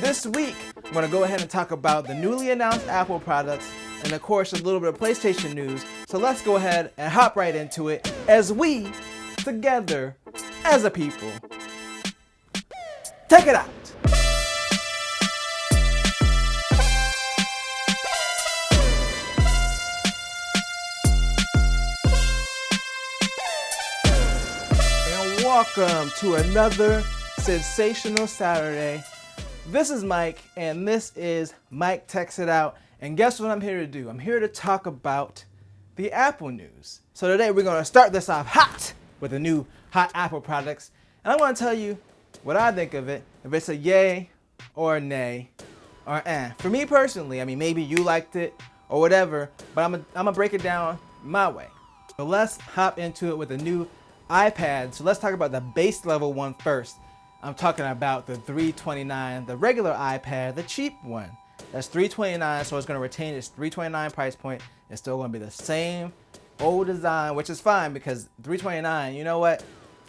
This week, I'm going to go ahead and talk about the newly announced Apple products and of course a little bit of PlayStation news. So let's go ahead and hop right into it as we, together, as a people, take it out. And welcome to another sensational Saturday. This is Mike, and this is Mike Techs It Out. And guess what I'm here to do? I'm here to talk about the Apple news. So today we're going to start this off hot with the new hot Apple products. And I want to tell you what I think of it, if it's a yay or a nay or eh. For me personally, I mean, maybe you liked it or whatever, but I'm gonna break it down my way. So let's hop into it with the new iPad. So let's talk about the base level one first. I'm talking about the $329, the regular iPad, the cheap one. That's $329, so it's going to retain its $329 price point. It's still going to be the same old design, which is fine because $329, you know what?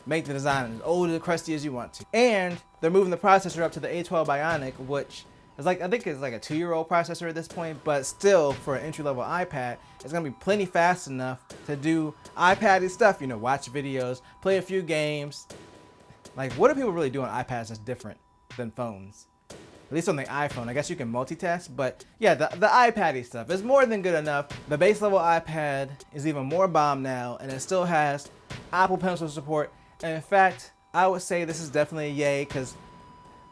Make the design as old and crusty as you want to. And they're moving the processor up to the A12 Bionic, which is like, I think it's like a 2-year-old processor at this point, but still for an entry-level iPad, it's going to be plenty fast enough to do iPad-y stuff, you know, watch videos, play a few games. Like, what do people really do on iPads that's different than phones? At least on the iPhone. I guess you can multitask, but yeah, the iPad-y stuff is more than good enough. The base level iPad is even more bomb now, and it still has Apple Pencil support. And in fact, I would say this is definitely a yay, because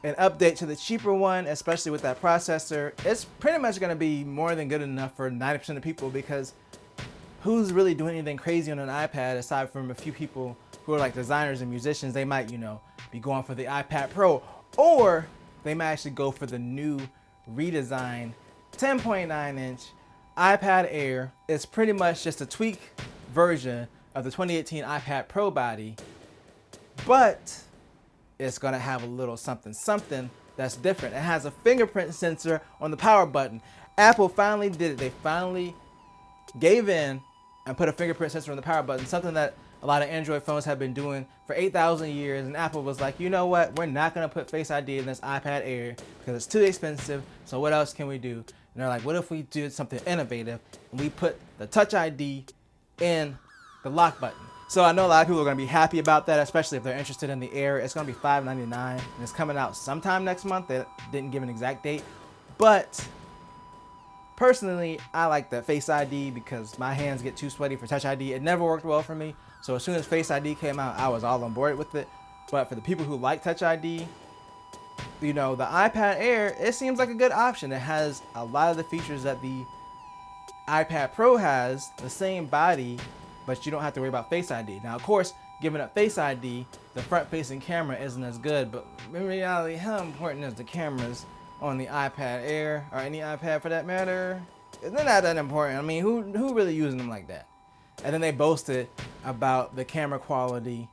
an update to the cheaper one, especially with that processor, it's pretty much going to be more than good enough for 90% of people, because who's really doing anything crazy on an iPad aside from a few people who are like designers and musicians? They might, you know, be going for the iPad Pro, or they might actually go for the new redesigned 10.9-inch iPad Air. It's pretty much just a tweak version of the 2018 iPad Pro body, but it's gonna have a little something that's different. It has a fingerprint sensor on the power button. Apple finally did it. They finally gave in and put a fingerprint sensor on the power button, something that a lot of Android phones have been doing for 8,000 years, and Apple was like, you know what, we're not gonna put Face ID in this iPad Air because it's too expensive, so what else can we do? And they're like, what if we did something innovative and we put the Touch ID in the lock button? So I know a lot of people are gonna be happy about that, especially if they're interested in the Air. It's gonna be $599, and it's coming out sometime next month. They didn't give an exact date, but personally, I like the Face ID because my hands get too sweaty for Touch ID. It never worked well for me. So as soon as Face ID came out, I was all on board with it. But for the people who like Touch ID, you know, the iPad Air, it seems like a good option. It has a lot of the features that the iPad Pro has, the same body, but you don't have to worry about Face ID. Now, of course, giving up Face ID, the front-facing camera isn't as good, but in reality, how important is the cameras on the iPad Air, or any iPad for that matter? They're not that important. I mean, who really using them like that? And then they boasted about the camera quality,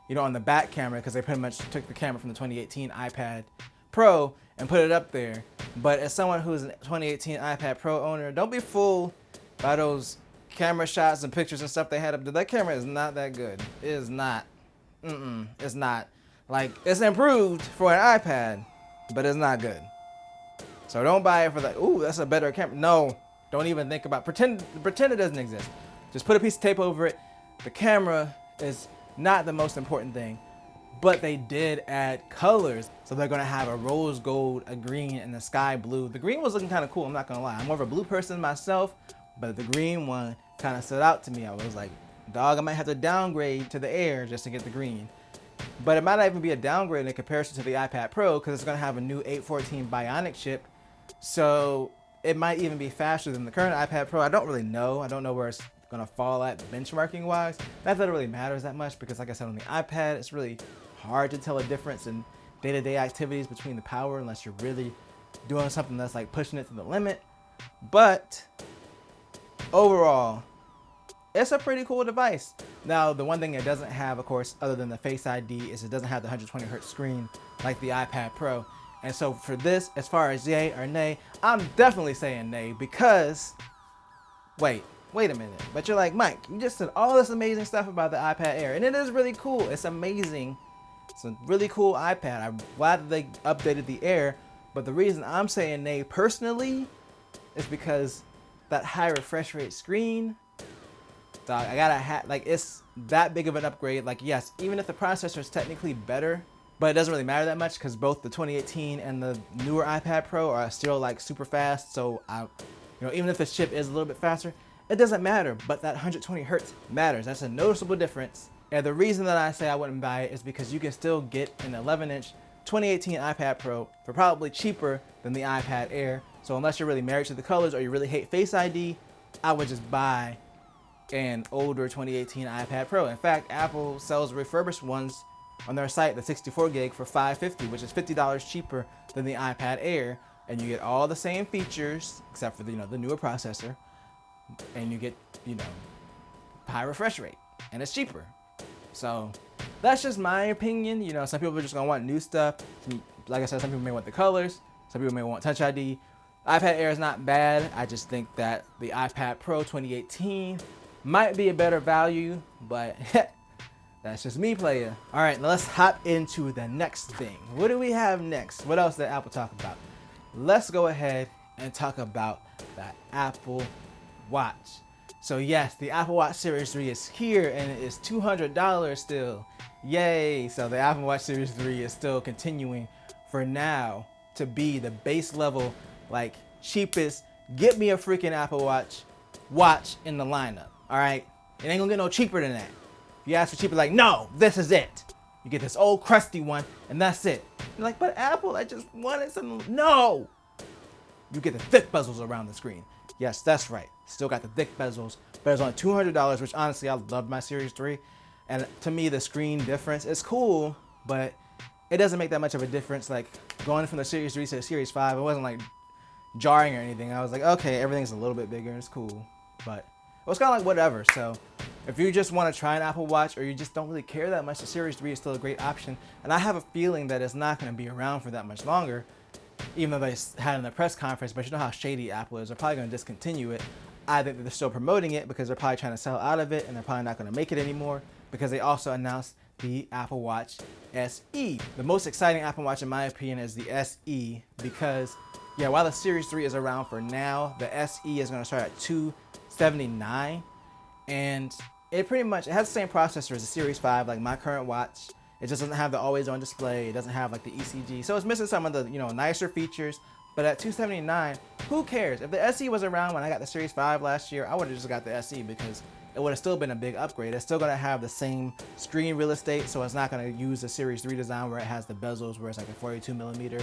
you know, on the back camera, because they pretty much took the camera from the 2018 iPad Pro and put it up there. But as someone who's a 2018 iPad Pro owner, don't be fooled by those camera shots and pictures and stuff they had up there. That camera is not that good. It is not. It's not. Like, it's improved for an iPad, but it's not good. So don't buy it for like, ooh, that's a better camera. No, don't even think about, pretend it doesn't exist. Just put a piece of tape over it. The camera is not the most important thing, but they did add colors. So they're gonna have a rose gold, a green, and a sky blue. The green was looking kind of cool, I'm not gonna lie. I'm more of a blue person myself, but the green one kind of stood out to me. I was like, dog, I might have to downgrade to the Air just to get the green. But it might not even be a downgrade in comparison to the iPad Pro, because it's gonna have a new 814 Bionic chip. So it might even be faster than the current iPad Pro. I don't really know. I don't know where it's gonna fall at benchmarking wise. Not that it really matters that much, because like I said, on the iPad, it's really hard to tell a difference in day-to-day activities between the power unless you're really doing something that's like pushing it to the limit. But overall, it's a pretty cool device. Now, the one thing it doesn't have, of course, other than the Face ID, is it doesn't have the 120 Hz screen like the iPad Pro. And so for this, as far as yay or nay, I'm definitely saying nay, because, wait a minute. But you're like, Mike, you just said all this amazing stuff about the iPad Air, and it is really cool. It's amazing. It's a really cool iPad. I'm glad that they updated the Air, But the reason I'm saying nay personally is because that high refresh rate screen, dog, I gotta like, it's that big of an upgrade. Like, yes, even if the processor is technically better, but it doesn't really matter that much because both the 2018 and the newer iPad Pro are still like super fast. So even if the chip is a little bit faster, it doesn't matter. But that 120 hertz matters. That's a noticeable difference. And the reason that I say I wouldn't buy it is because you can still get an 11-inch 2018 iPad Pro for probably cheaper than the iPad Air. So unless you're really married to the colors or you really hate Face ID, I would just buy an older 2018 iPad Pro. In fact, Apple sells refurbished ones on their site, the 64 gig for $550, which is $50 cheaper than the iPad Air, and you get all the same features except for the newer processor, and you get high refresh rate, and it's cheaper. So that's just my opinion. Some people are just gonna want new stuff. Like I said, some people may want the colors, some people may want Touch ID. iPad Air is not bad. I just think that the iPad Pro 2018 might be a better value, but that's just me, player. All right, now let's hop into the next thing. What do we have next? What else did Apple talk about? Let's go ahead and talk about the Apple Watch. So yes, the Apple Watch Series 3 is here and it is $200 still. Yay! So the Apple Watch Series 3 is still continuing for now to be the base level, like cheapest, get me a freaking Apple watch in the lineup. All right, it ain't gonna get no cheaper than that. If you ask for cheaper, like, no, this is it. You get this old crusty one and that's it. You're like, but Apple, I just wanted some. No, you get the thick bezels around the screen. Yes, that's right. Still got the thick bezels, but it's only $200, which honestly, I love my Series 3. And to me, the screen difference is cool, but it doesn't make that much of a difference. Like going from the Series 3 to the Series 5, it wasn't like jarring or anything. I was like, okay, everything's a little bit bigger, it's cool. But it was kind of like whatever. So if you just want to try an Apple Watch or you just don't really care that much, the Series 3 is still a great option. And I have a feeling that it's not going to be around for that much longer, even though they had it in the press conference. But you know how shady Apple is. They're probably going to discontinue it. I think that they're still promoting it because they're probably trying to sell out of it, and they're probably not going to make it anymore because they also announced the Apple Watch SE. The most exciting Apple Watch, in my opinion, is the SE because, yeah, while the Series 3 is around for now, the SE is going to start at $279, and it has the same processor as the Series 5, like my current watch. It just doesn't have the always-on display. It doesn't have like the ECG, so it's missing some of the nicer features. But at $279, who cares? If the SE was around when I got the Series 5 last year, I would have just got the SE because it would have still been a big upgrade. It's still going to have the same screen real estate, so it's not going to use the Series 3 design where it has the bezels, where it's like a 42 millimeter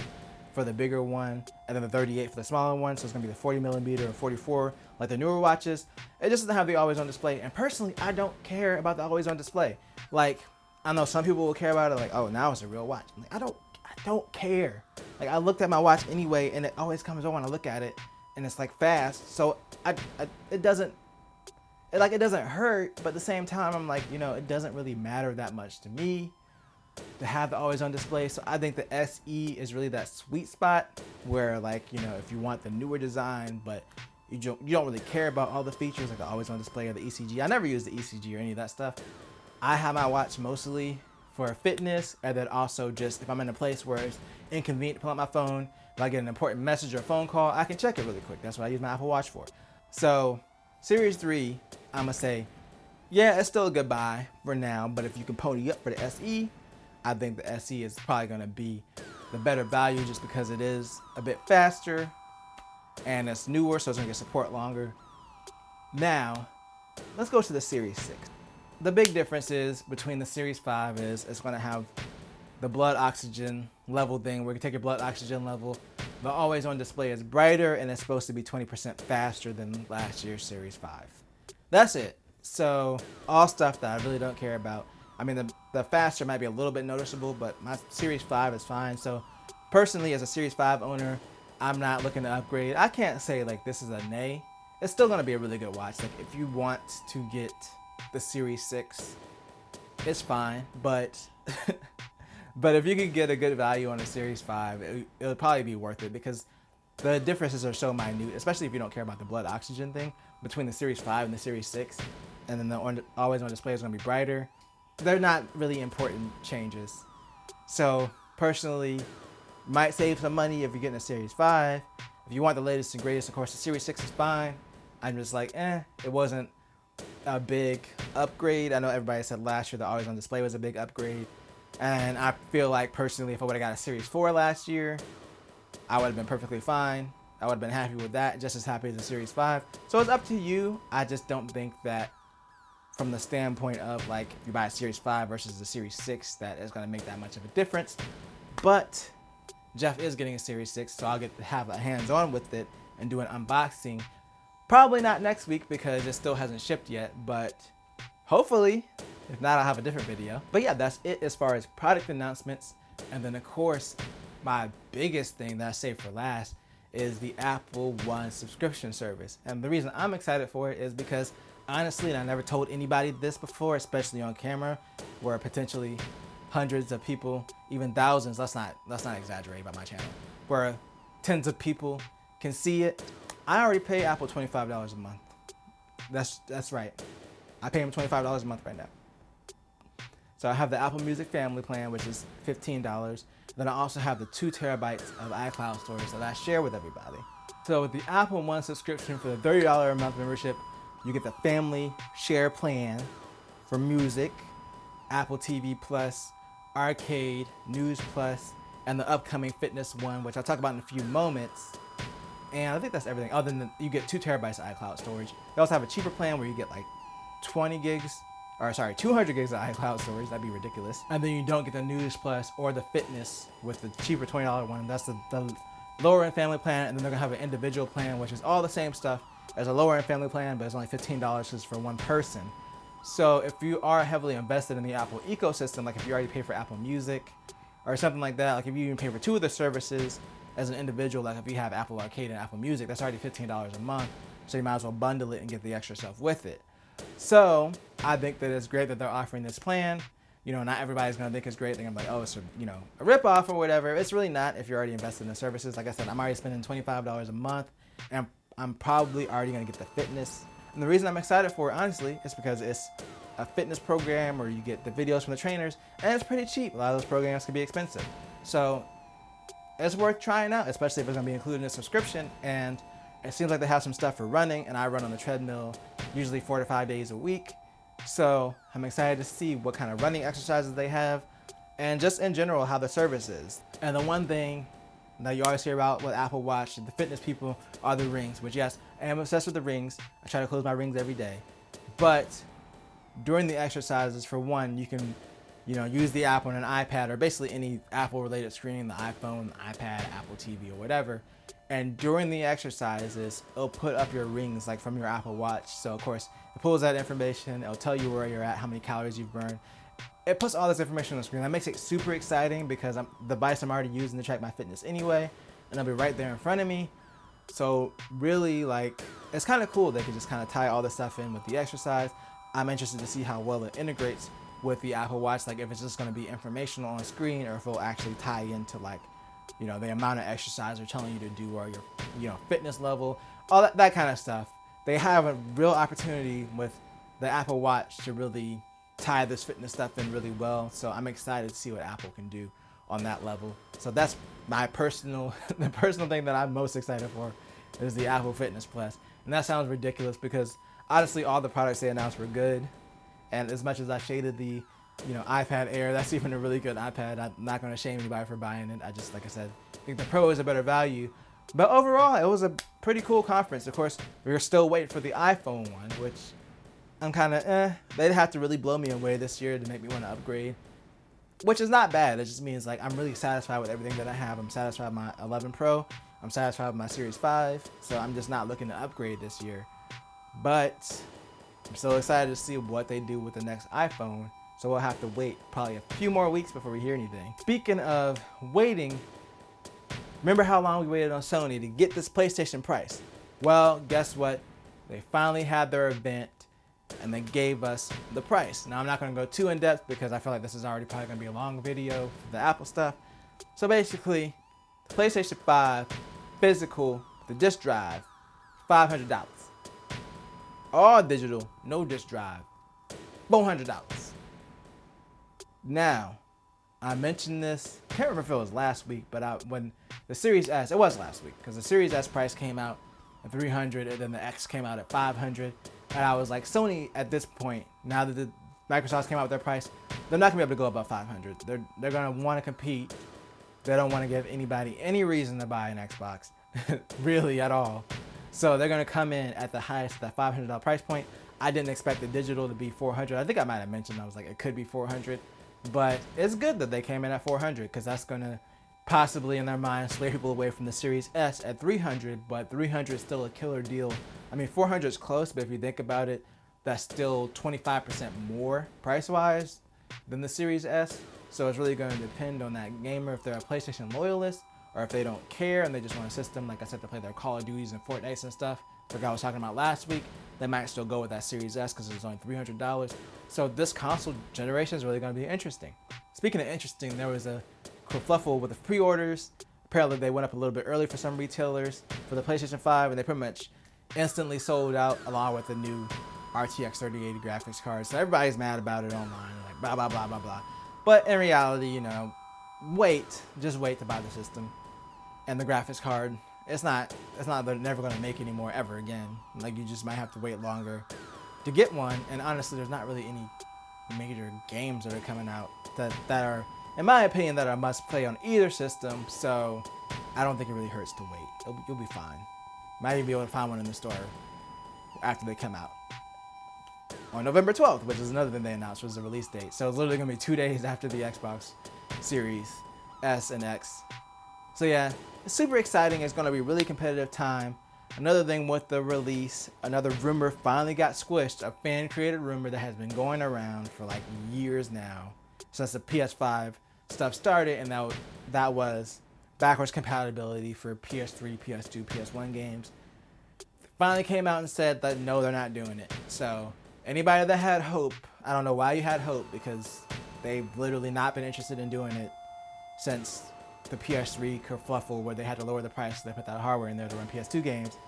for the bigger one, and then the 38 for the smaller one. So it's going to be the 40 millimeter or 44 like the newer watches. It just doesn't have the always-on display. And personally, I don't care about the always-on display. Like, I know some people will care about it, like, oh, now it's a real watch. I'm like, I don't care. Like, I looked at my watch anyway, and it always comes on when I look at it, and it's like fast. So it doesn't hurt, but at the same time, I'm like, it doesn't really matter that much to me to have the always on display. So I think the SE is really that sweet spot where, like, if you want the newer design, but you don't really care about all the features like the always on display or the ECG. I never use the ECG or any of that stuff. I have my watch mostly for fitness, and then also just if I'm in a place where it's inconvenient to pull out my phone, if I get an important message or a phone call, I can check it really quick. That's what I use my Apple Watch for. So Series 3, I'm gonna say, yeah, it's still a good buy for now, but if you can pony up for the SE, I think the SE is probably gonna be the better value just because it is a bit faster and it's newer, so it's gonna get support longer. Now, let's go to the Series 6. The big difference is between the Series 5 is it's going to have the blood oxygen level thing where you can take your blood oxygen level. The always on display is brighter and it's supposed to be 20% faster than last year's Series 5. That's it. So all stuff that I really don't care about. I mean, the faster might be a little bit noticeable, but my Series 5 is fine. So personally, as a Series 5 owner, I'm not looking to upgrade. I can't say like this is a nay. It's still going to be a really good watch. Like if you want to get the Series 6, it's fine, but but if you could get a good value on a Series 5, it would probably be worth it because the differences are so minute, especially if you don't care about the blood oxygen thing between the Series 5 and the Series 6, and then the always on display is going to be brighter. They're not really important changes. So personally, Might save some money if you're getting a Series 5. If you want the latest and greatest, of course, the Series 6 is fine. I'm just like, it wasn't a big upgrade. I know everybody said last year the Always On Display was a big upgrade. And I feel like personally, if I would have got a Series 4 last year, I would have been perfectly fine. I would have been happy with that, just as happy as the Series 5. So it's up to you. I just don't think that from the standpoint of like if you buy a Series 5 versus the Series 6, that is going to make that much of a difference. But Jeff is getting a Series 6, so I'll get to have a hands-on with it and do an unboxing. Probably not next week because it still hasn't shipped yet, but hopefully, if not, I'll have a different video. But yeah, that's it as far as product announcements. And then of course, my biggest thing that I saved for last is the AppleOne subscription service. And the reason I'm excited for it is because honestly, and I never told anybody this before, especially on camera, where potentially hundreds of people, even thousands, let's not exaggerate about my channel, where tens of people can see it. I already pay Apple $25 a month. That's right. I pay them $25 a month right now. So I have the Apple Music Family Plan, which is $15. Then I also have the 2 terabytes of iCloud storage that I share with everybody. So with the AppleOne subscription for the $30 a month membership, you get the family share plan for music, Apple TV Plus, Arcade, News Plus, and the upcoming fitness one, which I'll talk about in a few moments. And I think that's everything. Other than you get 2 terabytes of iCloud storage. They also have a cheaper plan where you get like 200 gigs of iCloud storage. That'd be ridiculous. And then you don't get the News Plus or the fitness with the cheaper $20 one. That's the lower end family plan. And then they're gonna have an individual plan, which is all the same stuff as a lower end family plan, but it's only $15 just for one person. So if you are heavily invested in the Apple ecosystem, like if you already pay for Apple Music or something like that, like if you even pay for 2 of the services as an individual, like if you have Apple Arcade and Apple Music, that's already $15 a month. So you might as well bundle it and get the extra stuff with it. So I think that it's great that they're offering this plan. You know, not everybody's gonna think it's great. They're gonna be like, oh, it's a ripoff or whatever. It's really not if you're already invested in the services. Like I said, I'm already spending $25 a month, and I'm probably already gonna get the fitness. And the reason I'm excited for it, honestly, is because it's a fitness program where you get the videos from the trainers, and it's pretty cheap. A lot of those programs can be expensive. So it's worth trying out, especially if it's gonna be included in a subscription. And it seems like they have some stuff for running, and I run on the treadmill usually 4 to 5 days a week. So I'm excited to see what kind of running exercises they have, and just in general, how the service is. And the one thing that you always hear about with Apple Watch and the fitness people are the rings, which yes, I am obsessed with the rings. I try to close my rings every day. But during the exercises, for one, you can use the app on an iPad or basically any Apple related screen, the iPhone, iPad, Apple TV or whatever. And during the exercises, it'll put up your rings like from your Apple Watch. So of course, it pulls that information. It'll tell you where you're at, how many calories you've burned. It puts all this information on the screen. That makes it super exciting because the device I'm already using to track my fitness anyway, and it'll be right there in front of me. So really, like, it's kind of cool. They can just kind of tie all this stuff in with the exercise. I'm interested to see how well it integrates with the Apple Watch, like if it's just going to be informational on screen or if it'll actually tie into like, the amount of exercise they're telling you to do or your, fitness level, all that kind of stuff. They have a real opportunity with the Apple Watch to really tie this fitness stuff in really well. So I'm excited to see what Apple can do on that level. So that's my the personal thing that I'm most excited for is the Apple Fitness Plus. And that sounds ridiculous because honestly, all the products they announced were good. And as much as I shaded the, iPad Air, that's even a really good iPad. I'm not going to shame anybody for buying it. I just, like I said, think the Pro is a better value. But overall, it was a pretty cool conference. Of course, we were still waiting for the iPhone one, which I'm kind of, they'd have to really blow me away this year to make me want to upgrade, which is not bad. It just means like I'm really satisfied with everything that I have. I'm satisfied with my 11 Pro. I'm satisfied with my Series 5. So I'm just not looking to upgrade this year. But I'm still excited to see what they do with the next iPhone. So we'll have to wait probably a few more weeks before we hear anything. Speaking of waiting, remember how long we waited on Sony to get this PlayStation price? Well, guess what? They finally had their event and they gave us the price. Now I'm not going to go too in depth because I feel like this is already probably going to be a long video for the Apple stuff. So basically, the PlayStation 5 physical, the disc drive, $500. All digital, no disc drive, $400. Now, I mentioned this, I can't remember if it was last week, but when the Series S, it was last week, because the Series S price came out at $300 and then the X came out at $500. And I was like, Sony at this point, now that Microsoft came out with their price, they're not gonna be able to go above $500. They're gonna want to compete. They don't want to give anybody any reason to buy an Xbox, really at all. So they're gonna come in at the highest, that $500 price point. I didn't expect the digital to be $400. I think I might have mentioned, I was like, it could be $400, but it's good that they came in at $400 because that's gonna possibly in their minds sway people away from the Series S at $300, but $300 is still a killer deal. I mean, $400 is close, but if you think about it, that's still 25% more price-wise than the Series S. So it's really going to depend on that gamer, if they're a PlayStation loyalist, or if they don't care and they just want a system, like I said, to play their Call of Duties and Fortnite and stuff, like I was talking about last week, they might still go with that Series S because it's only $300. So this console generation is really going to be interesting. Speaking of interesting, there was a kerfluffle with the pre-orders. Apparently they went up a little bit early for some retailers for the PlayStation 5, and they pretty much instantly sold out along with the new RTX 3080 graphics card. So everybody's mad about it online, like blah, blah, blah, blah, blah. But in reality, you know, just wait to buy the system and the graphics card. It's not they're never going to make any more ever again. Like, you just might have to wait longer to get one. And honestly, there's not really any major games that are coming out that are, in my opinion, that are must play on either system. So I don't think it really hurts to wait. You'll be fine. Might even be able to find one in the store after they come out. On November 12th, which is another thing they announced, was the release date. So it's literally going to be 2 days after the Xbox Series S and X. So yeah, it's super exciting. It's going to be a really competitive time. Another thing with the release, another rumor finally got squished, a fan-created rumor that has been going around for like years now, since the PS5 stuff started, and that was backwards compatibility for PS3, PS2, PS1 games. Finally came out and said that no, they're not doing it. So anybody that had hope, I don't know why you had hope, because they've literally not been interested in doing it since the PS3 kerfluffle where they had to lower the price so they put that hardware in there to run PS2 games.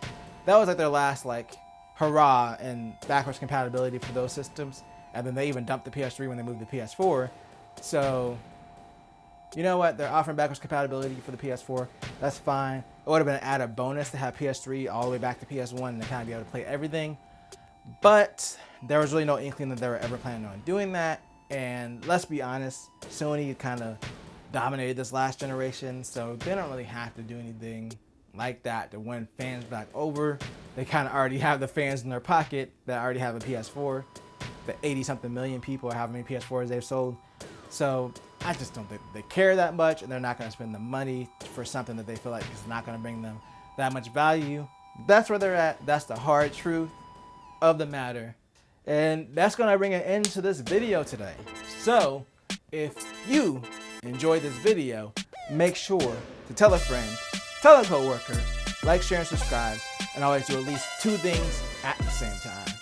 That was like their last like hurrah in backwards compatibility for those systems, and then they even dumped the PS3 when they moved to PS4. So you know what, they're offering backwards compatibility for the PS4. That's fine. It would have been an added bonus to have PS3 all the way back to PS1 and to kind of be able to play everything. But there was really no inkling that they were ever planning on doing that. And let's be honest, Sony kind of dominated this last generation, so they don't really have to do anything like that to win fans back over. They kind of already have the fans in their pocket that already have a PS4. The 80-something million people, or how many PS4s they've sold. So I just don't think they care that much, and they're not going to spend the money for something that they feel like is not going to bring them that much value. That's where they're at. That's the hard truth of the matter. And that's going to bring an end to this video today. So if you enjoyed this video, make sure to tell a friend, tell a coworker, like, share, and subscribe, and always do at least 2 things at the same time.